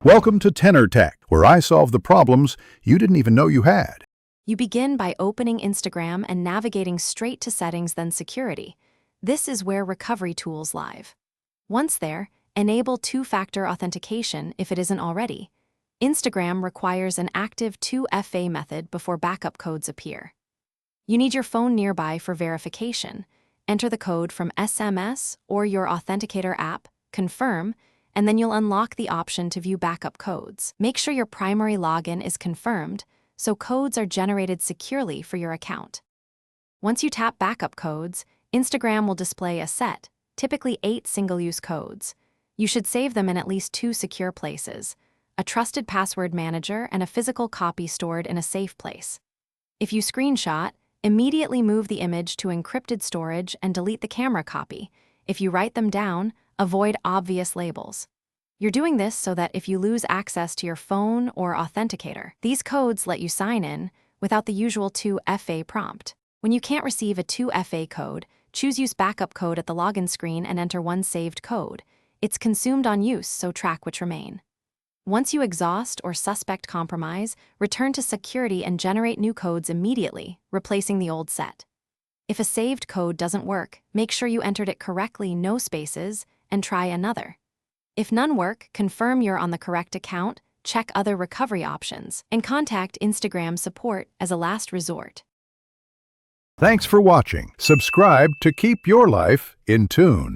Welcome to Tenor Tech, where I solve the problems you didn't even know you had. You begin by opening Instagram and navigating straight to Settings, then Security. This is where Recovery Tools live. Once there, enable two-factor authentication if it isn't already. Instagram requires an active 2FA method before backup codes appear. You need your phone nearby for verification. Enter the code from SMS or your authenticator app, confirm, and then you'll unlock the option to view backup codes. Make sure your primary login is confirmed, so codes are generated securely for your account. Once you tap backup codes, Instagram will display a set, typically 8 single-use codes. You should save them in at least 2 secure places, a trusted password manager and a physical copy stored in a safe place. If you screenshot, immediately move the image to encrypted storage and delete the camera copy. If you write them down, avoid obvious labels. You're doing this so that if you lose access to your phone or authenticator, these codes let you sign in without the usual 2FA prompt. When you can't receive a 2FA code, choose Use Backup Code at the login screen and enter one saved code. It's consumed on use, so track which remain. Once you exhaust or suspect compromise, return to Security and generate new codes immediately, replacing the old set. If a saved code doesn't work, make sure you entered it correctly, no spaces, and try another. If none work, confirm you're on the correct account, check other recovery options, and contact Instagram support as a last resort. Thanks for watching. Subscribe to keep your life in tune.